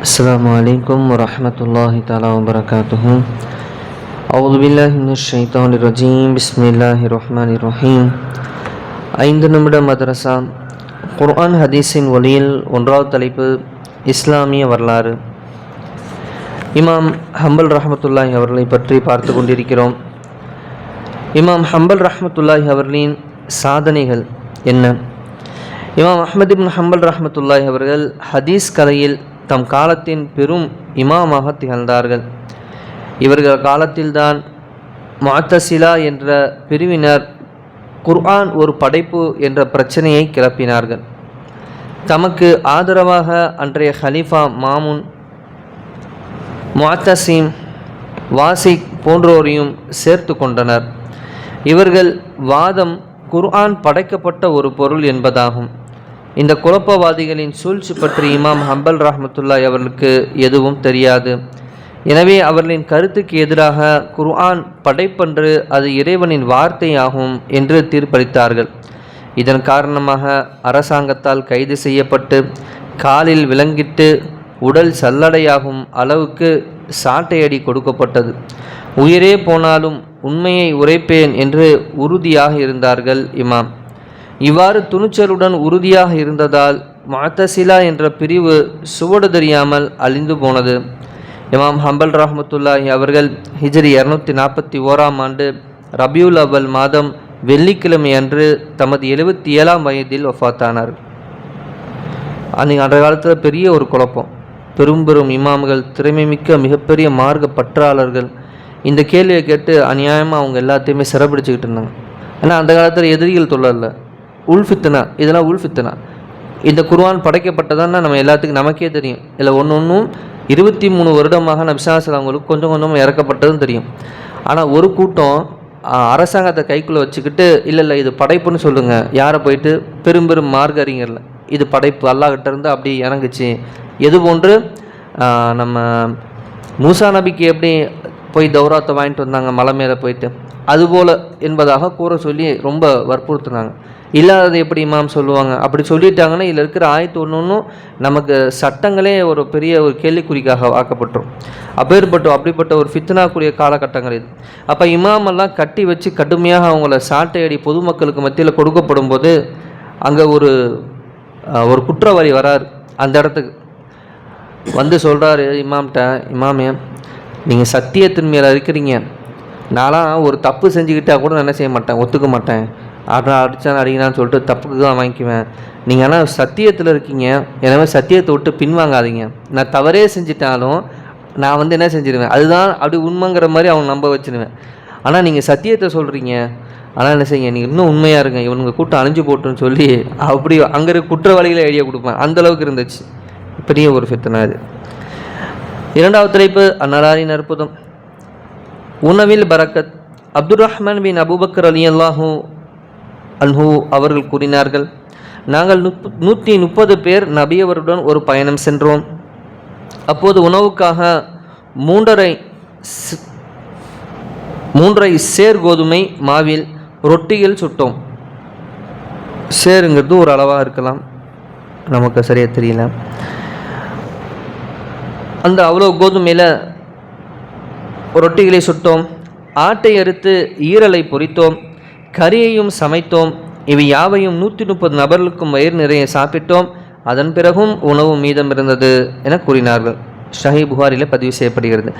السلام عليكم ورحمة الله تعالى وبركاته. أعوذ بالله من الشيطان الرجيم. بسم الله الرحمن الرحيم. 5 நிமிட மதரசா குர்ஆன் ஹதீஸின் ஒளியில் ஒன்றாவது தலைப்பு இஸ்லாமிய வரலாறு. இமாம் ஹம்பல் ரஹ்மத்துல்லாஹி அவர்களை பற்றி பார்த்து கொண்டிருக்கிறோம். இமாம் ஹம்பல் ரஹ்மத்துல்லாஹி அவர்களின் சாதனைகள் என்ன? இமாம் அஹ்மத் இப்னு ஹம்பல் ரஹ்மத்துல்லாஹி அவர்கள் ஹதீஸ் கலையில் தம் காலத்தின் பெரும் இமாமாக திகழ்ந்தார்கள். இவர்கள் காலத்தில்தான் முஅத்தஸிலா என்ற பிரிவினர் குர்ஆன் ஒரு படைப்பு என்ற பிரச்சனையை கிளப்பினார்கள். தமக்கு ஆதரவாக அன்றைய ஹலீஃபா மாமுன், முஅத்தஸிம், வாசிக் போன்றோரையும் சேர்த்து கொண்டனர். இவர்கள் வாதம் குர்ஆன் படைக்கப்பட்ட ஒரு பொருள் என்பதாகும். இந்த குழப்பவாதிகளின் சூழ்ச்சி பற்றி இமாம் ஹம்பல் ரஹ்மத்துல்லாஹி அவர்களுக்கு எதுவும் தெரியாது. எனவே அவர்களின் கருத்துக்கு எதிராக குர்ஆன் படைப்பன்று, அது இறைவனின் வார்த்தையாகும் என்று தீர்ப்பளித்தார்கள். இதன் காரணமாக அரசாங்கத்தால் கைது செய்யப்பட்டு காலில் விலங்கிட்டு உடல் சல்லடையாகும் அளவுக்கு சாட்டையடி கொடுக்கப்பட்டது. உயிரே போனாலும் உண்மையை உரைப்பேன் என்று உறுதியாக இருந்தார்கள் இமாம். இவ்வாறு துணிச்சலுடன் உறுதியாக இருந்ததால் முஅத்தஸிலா என்ற பிரிவு சுவடு தெரியாமல் அழிந்து போனது. இமாம் ஹம்பல் ரஹ்மத்துல்லாஹி அவர்கள் ஹிஜ்ரி 241ஆம் ஆண்டு ரபியுல் அவ்வல் மாதம் வெள்ளிக்கிழமை அன்று தமது 77ஆம் வயதில் வஃபாத்தானார். அன்றைய காலத்தில் பெரிய ஒரு குழப்பம். பெரும் இமாம்கள், திறமைமிக்க மிகப்பெரிய மார்க்க பற்றாளர்கள் இந்த கேள்வியை கேட்டு அநியாயமாக அவங்க எல்லாத்தையுமே சிறப்பிடிச்சுக்கிட்டு இருந்தாங்க. ஏன்னா அந்த காலத்தில் எதிரிகள் தொல்லல, உள்ஃபித்னா, இதெல்லாம் உள்ஃபித்னா. இந்த குர்ஆன் படைக்கப்பட்டதான்னா நம்ம எல்லாத்துக்கும் நமக்கே தெரியும். இல்லை ஒன்றும் 23 வருடமாக நபி ஸல்லல்லாஹு அலைஹி வஸல்லம் அவங்களுக்கு கொஞ்சம் கொஞ்சமாக இறக்கப்பட்டதும் தெரியும். ஆனால் ஒரு கூட்டம் அரசாங்கத்தை கைக்குள்ளே வச்சுக்கிட்டு இல்லை இது படைப்புன்னு சொல்லுங்கள், யாரை போயிட்டு பெரும் மார்க்க அறிஞர்ல இது படைப்பு அல்லாஹ்கிட்ட இருந்து அப்படி இறங்குச்சு. எது போன்று நம்ம மூசா நபிக்கு எப்படி போய் தௌராத்தை வாங்கிட்டு வந்தாங்க மலை மேலே போயிட்டு, அதுபோல் என்பதாக கூற சொல்லி ரொம்ப வற்புறுத்துனாங்க. இல்லாதது எப்படி இமாம் சொல்லுவாங்க? அப்படி சொல்லிட்டாங்கன்னா இதில் இருக்கிற ஆயத்து ஒன்றும் நமக்கு சட்டங்களே ஒரு பெரிய ஒரு கேள்விக்குறிக்காக ஆக்கப்பட்டுரும். அப்படிப்பட்ட ஒரு ஃபித்னாக்குரிய காலகட்டங்கள் இது. அப்போ இமாமெல்லாம் கட்டி வச்சு கடுமையாக அவங்கள சாட்டையடி பொதுமக்களுக்கு மத்தியில் கொடுக்கப்படும் போது அங்கே ஒரு குற்றவாளி வரார். அந்த இடத்துக்கு வந்து சொல்கிறாரு இமாம்கிட்ட, இமாமே நீங்கள் சத்தியத்தின் மேலே இருக்கிறீங்க, நான்லாம் ஒரு தப்பு செஞ்சுக்கிட்டால் கூட நான் என்ன செய்ய மாட்டேன், ஒத்துக்க மாட்டேன், அடித்தான் அடிக்கிறான்னு சொல்லிட்டு தப்புக்கு தான் வாங்கிக்குவேன். நீங்கள் ஆனால் சத்தியத்தில் இருக்கீங்க, எனவே சத்தியத்தை விட்டு பின்வாங்காதீங்க. நான் தவறே செஞ்சிட்டாலும் நான் என்ன செஞ்சிடுவேன், அதுதான் அப்படி உண்மைங்கிற மாதிரி அவங்க நம்ப வச்சுருவேன். ஆனால் நீங்கள் சத்தியத்தை சொல்கிறீங்க, ஆனால் என்ன செய்யுங்க, நீங்கள் இன்னும் உண்மையாக இருங்க, இவனுங்க கூட்டம் அழிஞ்சு போட்டுன்னு சொல்லி அப்படி அங்கே இருக்க குற்றவாளிகளை ஐடியா கொடுப்பேன். அந்தளவுக்கு இருந்துச்சு. பெரிய ஒரு ஃபித்னா இது. இரண்டாவது தலைப்பு அந்நலாரின் அற்புதம். உணவில் பரக்கத். அப்துர் ரஹ்மான் பின் அபூபக்கர் ரலியல்லாஹு அன்ஹு அவர்கள் கூறினார்கள், நாங்கள் 130 பேர் நபியவருடன் ஒரு பயணம் சென்றோம். அப்போது உணவுக்காக 3 சேர் கோதுமை மாவில் ரொட்டிகள் சுட்டோம். சேருங்கிறது ஒரு அளவாக இருக்கலாம், நமக்கு சரியாக தெரியல. அந்த அவ்வளோ கோதுமையில் ரொட்டிகளை சுட்டோம். ஆட்டை அறுத்து ஈரலை பொரித்தோம், கறியையும் சமைத்தோம். இவை யாவையும் 130 நபர்களுக்கும் வயிறு நிறைய சாப்பிட்டோம். அதன் பிறகும் உணவு மீதம் இருந்தது என கூறினார்கள். ஸஹீஹ் புகாரியில் பதிவு செய்யப்படுகிறது.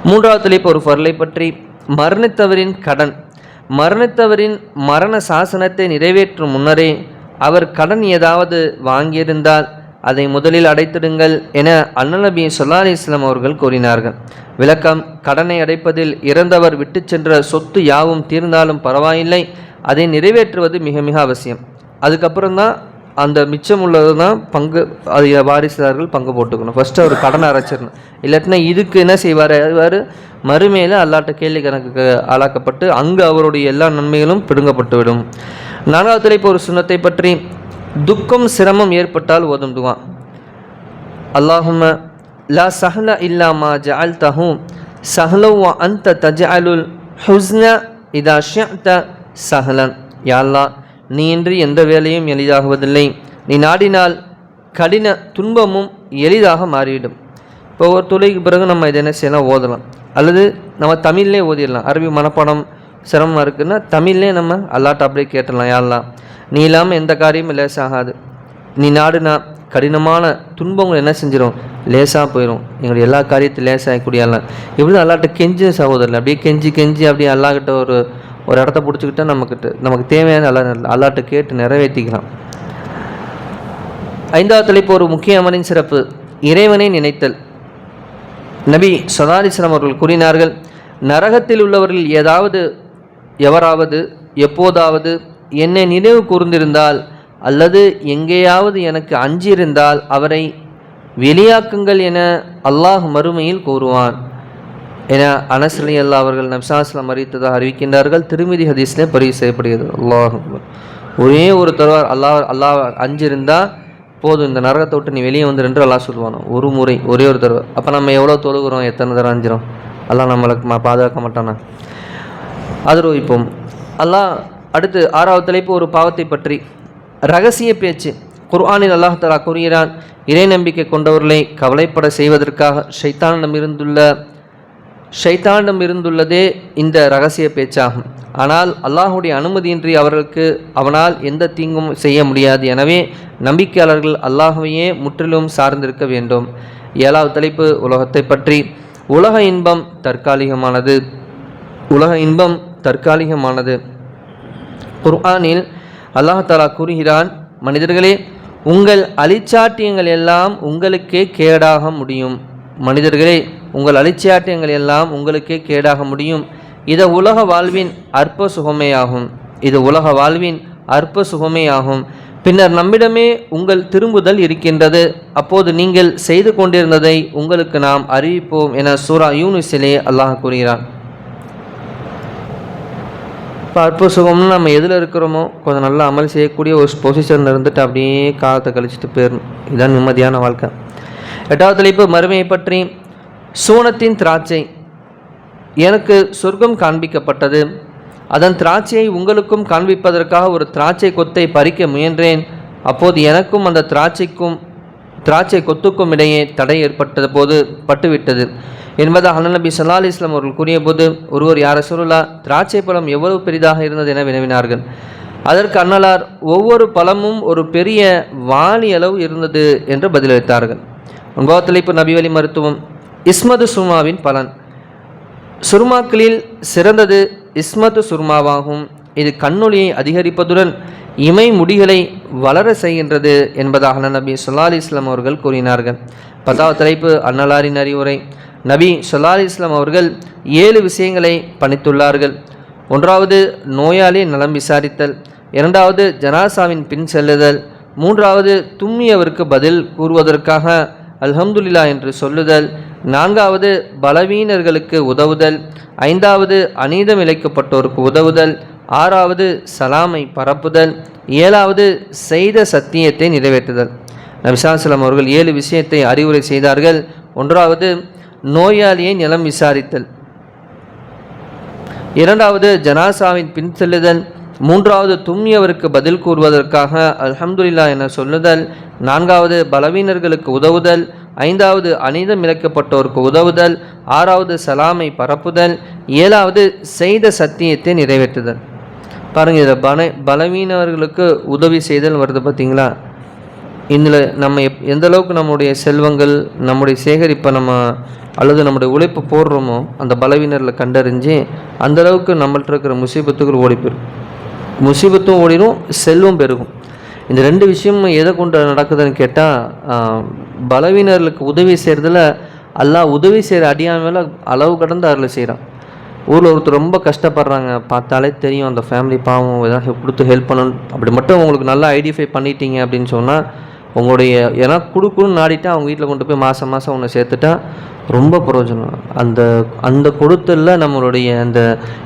மூன்றாவது தலைப்பு ஒரு ஃபர்லை பற்றி. மரணித்தவரின் கடன். மரணித்தவரின் மரண சாசனத்தை நிறைவேற்றும் முன்னரே அவர் கடன் ஏதாவது வாங்கியிருந்தால் அதை முதலில் அடைத்திடுங்கள் என அண்ணல் நபி ஸல்லல்லாஹு அலைஹி வஸல்லம் அவர்கள் கூறினார்கள். விளக்கம்: கடனை அடைப்பதில் இறந்தவர் விட்டு சென்ற சொத்து யாவும் தீர்ந்தாலும் பரவாயில்லை, அதை நிறைவேற்றுவது மிக மிக அவசியம். அதுக்கப்புறம் தான் அந்த மிச்சம் உள்ளது தான் பங்கு, அது வாரிசுதார்கள் பங்கு போட்டுக்கணும். ஃபஸ்ட்டு அவர் கடனை அடைச்சிடணும். இல்லாட்டினா இதுக்கு என்ன செய்வார், அதுவார் மறுமையில் அல்லாட்ட கேள்வி கணக்குக்கு ஆளாக்கப்பட்டு அங்கு அவருடைய எல்லா நன்மைகளும் பிடுங்கப்பட்டு விடும். நான்காவது தலைப்பு ஒரு சுன்னத்தை பற்றி. துக்கம் சிரமம் ஏற்பட்டால் ஓதும் துவா. அல்லாஹும்ம லா சஹ்ல இல்லா மா ஜஅல்தஹு சஹ்லன் வ அன்த தஜஅலுல் ஹுஸ்ன இதா ஷிஅத சஹ்லன். யா அல்லாஹ், நீ இன்றி எந்த வேலையும் எளிதாகுவதில்லை, நீ நாடினால் கடின துன்பமும் எளிதாக மாறிவிடும். இப்போ ஒரு தொழுகைக்கு பிறகு நம்ம இதை என்ன செய்யலாம், ஓதலாம். அல்லது நம்ம தமிழ்லே ஓதிடலாம். அரபி மனப்பாடம் சிரமமாக இருக்குன்னா தமிழ்லே நம்ம அல்லாட்ட அப்படியே கேட்டுடலாம். யாரெல்லாம் நீ இல்லாமல் எந்த காரியமும் லேசாகாது, நீ நாடுனா கடினமான துன்பங்கள் என்ன செஞ்சிடும், லேசாக போயிடும், எங்களுடைய எல்லா காரியத்தையும் லேசாகக்கூடிய எல்லாம் இப்படி அல்லாட்ட கெஞ்சி சகோதரர் அப்படியே கெஞ்சி அப்படியே அல்லாக்கிட்ட ஒரு இடத்த பிடிச்சிக்கிட்டா நமக்கு தேவையான அல்லாட்ட கேட்டு நிறைவேற்றிக்கலாம். 5வது தலைப்பு ஒரு முக்கிய அமரின் சிறப்பு, இறைவனை நினைத்தல். நபி ஸல்லல்லாஹு அலைஹி வஸல்லம் அவர்கள் கூறினார்கள், நரகத்தில் உள்ளவர்கள் எவராவது எப்போதாவது என்னை நினைவு கூர்ந்திருந்தால் அல்லது எங்கேயாவது எனக்கு அஞ்சியிருந்தால் அவரை வெளியாக்குங்கள் என அல்லாஹ் மறுமையில் கூறுவான் என அனஸ் ரலியல்லாஹு அவர்கள் நபி ஸல்லல்லாஹு அலைஹி வஸல்லம் அறிவித்ததாக அறிவிக்கின்றார்கள். திருமிதி ஹதீஸ்லே பதிவு செய்யப்படுகிறது. அல்லாஹ் ஒரே ஒரு தடவை அல்லாஹ் அஞ்சிருந்தால் போதும், இந்த நரகத்தை விட்டு நீ வெளியே வந்துரு என்று அல்லாஹ் சொல்லுவானோ, ஒரு முறை ஒரே ஒரு தடவை. அப்போ நம்ம எவ்வளோ தொழுகிறோம், எத்தனை தடவை அஞ்சிரும், அல்லாஹ் நம்மளுக்கு பாதுகாக்க மாட்டானா? ஆதரவிப்போம். அல்லாஹ் அடுத்து 6வது தலைப்பு ஒரு பாவத்தை பற்றி ரகசிய பேச்சு. குர்ஆனில் அல்லாஹ் தஆலா கூறுகிறான், இறை நம்பிக்கை கொண்டவர்களை கவலைப்பட செய்வதற்காக ஷைத்தானிடம் இருந்துள்ளதே இந்த ரகசிய பேச்சாகும். ஆனால் அல்லாஹுடைய அனுமதியின்றி அவனால் எந்த தீங்கும் செய்ய முடியாது. எனவே நம்பிக்கையாளர்கள் அல்லாஹ்வையே முற்றிலும் சார்ந்திருக்க வேண்டும். 7வது தலைப்பு உலகத்தை பற்றி. உலக இன்பம் தற்காலிகமானது. குர்ஆனில் அல்லாஹ் தஆலா கூறுகிறான், மனிதர்களே உங்கள் அழிச்சாட்டியங்கள் எல்லாம் உங்களுக்கே கேடாக முடியும். இது உலக வாழ்வின் அற்ப சுகமேயாகும். பின்னர் நம்மிடமே உங்கள் திரும்புதல் இருக்கின்றது. அப்போது நீங்கள் செய்து கொண்டிருந்ததை உங்களுக்கு நாம் அறிவிப்போம் என சூரா யூனுஸிலே அல்லாஹ் கூறுகிறான். இப்போ அற்ப சுகம்னு நம்ம எதில் இருக்கிறோமோ கொஞ்சம் நல்லா அமல் செய்யக்கூடிய ஒரு பொசிஷனில் இருந்துட்டு அப்படியே காலத்தை கழிச்சிட்டு போயிடணும். இதுதான் நிம்மதியான வாழ்க்கை. 8வது தலைப்பு மறுமையை பற்றி. சூனத்தின் திராட்சை. எனக்கு சொர்க்கம் காண்பிக்கப்பட்டது, அதன் திராட்சையை உங்களுக்கும் காண்பிப்பதற்காக ஒரு திராட்சை கொத்தை பறிக்க முயன்றேன். அப்போது எனக்கும் அந்த திராட்சை கொத்துக்கும் இடையே தடை ஏற்பட்டது போது பட்டுவிட்டது என்பதாக நபி ஸல்லல்லாஹு அலைஹி வஸல்லம் அவர்கள் கூறிய போது, ஒருவர் யார் ரசூலுல்லாஹ், திராட்சை பழம் எவ்வளவு பெரிதாக இருந்தது என வினவினார்கள். அதற்கு அன்னலார், ஒவ்வொரு பழமும் ஒரு பெரிய வாளி அளவு இருந்தது என்று பதிலளித்தார்கள். 9வது தலைப்பு நபி வழி மருத்துவம். இஸ்மது சுர்மாவின் பலன். சுர்மாக்களில் சிறந்தது இஸ்மத்து சுர்மாவாகும். இது கண்ணொளியை அதிகரிப்பதுடன் இமை முடிகளை வளர செய்கின்றது என்பதாக நபி ஸல்லல்லாஹு அலைஹி வஸல்லம் அவர்கள் கூறினார்கள். 10வது தலைப்பு அன்னலாரின் அறிவுரை. நபி ஸல்லல்லாஹு அலைஹி வஸல்லம் அவர்கள் 7 விஷயங்களை பணித்துள்ளார்கள். 1வது நோயாளி நலம் விசாரித்தல், 2வது ஜனாசாவின் பின் செல்லுதல், 3வது தும்மியவருக்கு பதில் கூறுவதற்காக அல்ஹம்துலில்லாஹ் என்று சொல்லுதல், 4வது பலவீனர்களுக்கு உதவுதல், 5வது அநீதம் இழைக்கப்பட்டோருக்கு உதவுதல், 6வது சலாமை பரப்புதல், 7வது செய்த சத்தியத்தை நிறைவேற்றுதல். நபி ஸல்லல்லாஹு அலைஹி வஸல்லம் அவர்கள் 7 விஷயத்தை அறிவுரை செய்தார்கள். 1வது நோயாளியை நலம் விசாரித்தல், 2வது ஜனாசாவின் பின் செல்லுதல், 3வது தும்மியவருக்கு பதில் கூறுவதற்காக அல்ஹம்துலில்லாஹ் என சொல்லுதல், 4வது பலவீனர்களுக்கு உதவுதல், 5வது அநீதம் இழைக்கப்பட்டோருக்கு உதவுதல், 6வது சலாமை பரப்புதல், 7வது செய்த சத்தியத்தை நிறைவேற்றுதல். பாருங்கள், இதில் பலவீனர்களுக்கு உதவி செய்தல் வருது பார்த்தீங்களா? இதில் நம்ம எந்த அளவுக்கு நம்முடைய செல்வங்கள், நம்முடைய சேகரிப்பை அல்லது நம்முடைய உழைப்பு போடுறோமோ அந்த பலவீனரில் கண்டறிஞ்சு அந்தளவுக்கு நம்மள்ட்ட இருக்கிற முசீபத்துகள் ஓடி போயிடும். முசீபத்தும் ஓடிடும், செல்வம் பெருகும். இந்த 2 விஷயமும் எதை கொண்டு நடக்குதுன்னு கேட்டால், பலவீனர்களுக்கு உதவி செய்கிறதுல அல்லாஹ் உதவி செய்கிற அடியான் மேலே அளவு கடந்து அதில் செய்கிறான். ஊரில் ஒருத்தர் ரொம்ப கஷ்டப்படுறாங்க, பார்த்தாலே தெரியும் அந்த ஃபேமிலி பாவம், எதாவது கொடுத்து ஹெல்ப் பண்ணணும். அப்படி மட்டும் உங்களுக்கு நல்லா ஐடென்டிஃபை பண்ணிட்டீங்க அப்படின்னு சொன்னால் உங்களுடைய ஏன்னா கொடுக்கணும்னு நாடிட்டு அவங்க வீட்டில் கொண்டு போய் மாதம் ஒன்று சேர்த்துட்டா ரொம்ப பிரயோஜனம். அந்த கொடுத்தலில் நம்மளுடைய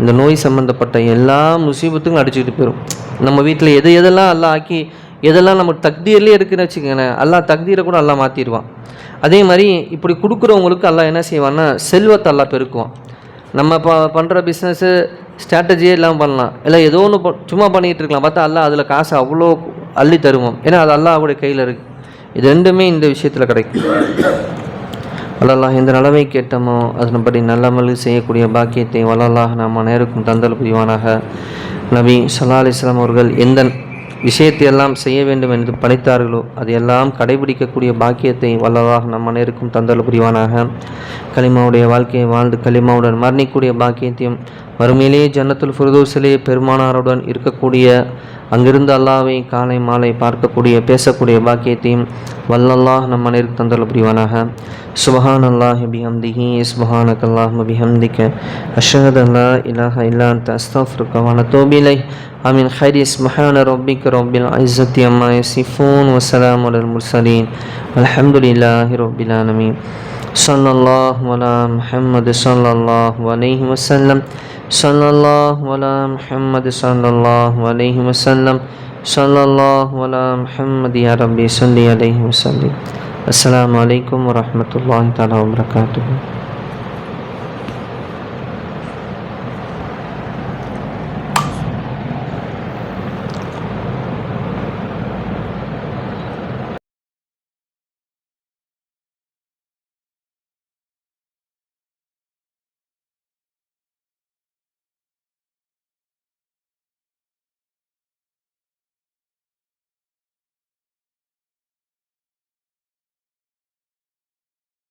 இந்த நோய் சம்மந்தப்பட்ட எல்லா முசீபத்துக்கும் அடிச்சுக்கிட்டு போயிடும். நம்ம வீட்டில் எதெல்லாம் எல்லாம் ஆக்கி எதெல்லாம் நம்ம தக்தீர்லேயே இருக்குன்னு வச்சுக்கோங்களேன், எல்லாம் தக்தீரை கூட எல்லாம் மாற்றிடுவான். அதே மாதிரி இப்படி கொடுக்குறவங்களுக்கு எல்லாம் என்ன செய்வான்னா செல்வத்தை எல்லாம் பெருக்குவான். நம்ம பண்ணுற பிஸ்னஸ்ஸு ஸ்ட்ராட்டஜியே இல்லாமல் பண்ணலாம், இல்லை ஏதோ ஒன்று சும்மா பண்ணிகிட்டு இருக்கலாம், பார்த்தா அல்லா அதில் காசு அவ்வளோ அள்ளி தருவோம். ஏன்னா அது அல்லாஹ்வுடைய கையில் இருக்குது. இது 2மே இந்த விஷயத்தில் கிடைக்கும். வல்லல்லாஹ் எந்த நிலைமை கேட்டமோ அதன்படி நல்லமல் செய்யக்கூடிய பாக்கியத்தை வல்லல்லாஹ் நாம் அனைவருக்கும் தந்தல் புரிவானாக. நபி ஸல்லல்லாஹு அலைஹி வஸல்லம் அவர்கள் எந்த விஷயத்தையெல்லாம் செய்ய வேண்டும் என்று பணித்தார்களோ அதையெல்லாம் கடைபிடிக்கக்கூடிய பாக்கியத்தை வல்லல்லாஹ் நம் அனைவருக்கும் தந்தல் புரிவானாக. கலிமாவுடைய வாழ்க்கையை வாழ்ந்து கலிமாவுடன் மரணிக்கூடிய பாக்கியத்தையும் வறுமையிலேயே ஜன்னத்துல் ஃபிர்தௌஸிலே பெருமானாருடன் இருக்கக்கூடிய அங்கிருந்து அல்லாஹ்வை காலை மாலை பார்க்கக்கூடிய பேசக்கூடிய பாக்கியத்தையும் வல்லல்லாஹ் நம் அனைவருக்கும் தந்தல் புரிவானாக. சுப்ஹானல்லாஹி பிஹம்திஹி சுப்ஹானக்கல்லாஹும்ம பிஹம்திக அஷ்ஹது அல்லா இலாஹா இல்லா அன்த அஸ்தக்ஃபிருக வ அத்தூபு இலைக். ஆமீன். ஹைரி சுப்ஹான ரப்பிக ரப்பில் இஸ்ஸத்தி அம்மா யசிஃபூன் வ ஸலாமுன் அலல் முர்ஸலீன் வல்ஹம்துலில்லாஹி ரப்பில் ஆலமீன். ஸல்லல்லாஹு அலா முஹம்மது ஸல்லல்லாஹு அலைஹி வஸல்லம் ஸல்லல்லாஹு அலா முஹம்மது ஸல்லல்லாஹு அலைஹி வஸல்லம் ஸல்லல்லாஹு அலா முஹம்மது யா ரப்பி ஸல்லி அலைஹி வஸல்லம். அஸ்ஸலாமு அலைக்கும் வரஹ்மத்துல்லாஹி தஆலா வபரகாத்துஹு.